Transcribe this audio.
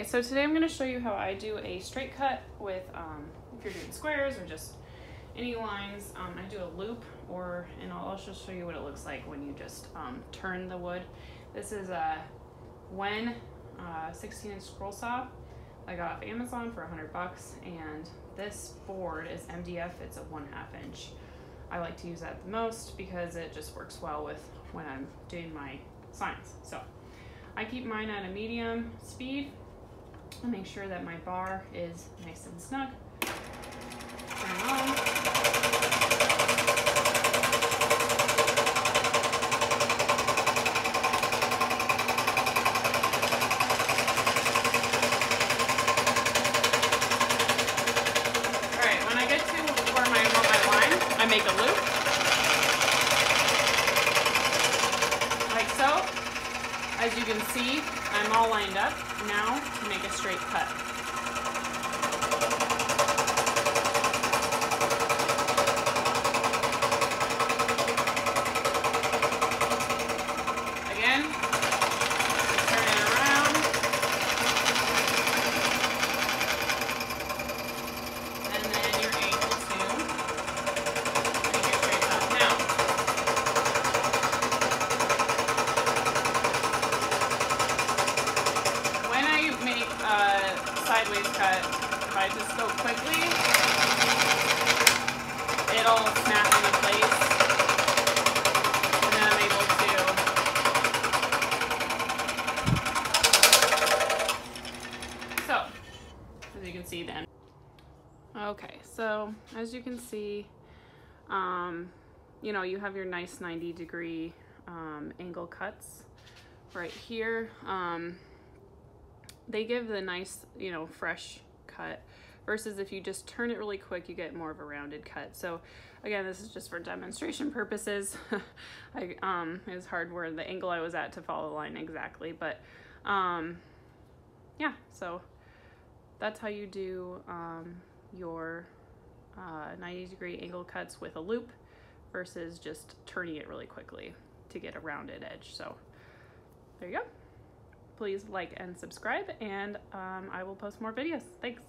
so today I'm going to show you how I do a straight cut with, if you're doing squares or just any lines. I do a loop, and I'll also show you what it looks like when you just turn the wood. This is a Wen 16-inch scroll saw I got off Amazon for $100, and this board is MDF. It's a 1/2 inch. I like to use that the most because it just works well with when I'm doing my signs. So I keep mine at a medium speed and make sure that my bar is nice and snug. Turn it on. I make a loop, like so. As you can see, I'm all lined up now to make a straight cut. Again, turn it around. And then you're able to sideways cut. If I just go quickly, it'll snap into place, and then I'm able to. So, as you can see then. Okay, so as you can see, you know, you have your nice 90-degree angle cuts right here. They give the nice, you know, fresh cut versus if you just turn it really quick, you get more of a rounded cut. So again, this is just for demonstration purposes. It was hard where the angle I was at to follow the line exactly, but yeah, so that's how you do your 90-degree angle cuts with a loop versus just turning it really quickly to get a rounded edge. So there you go. Please like and subscribe, and I will post more videos. Thanks.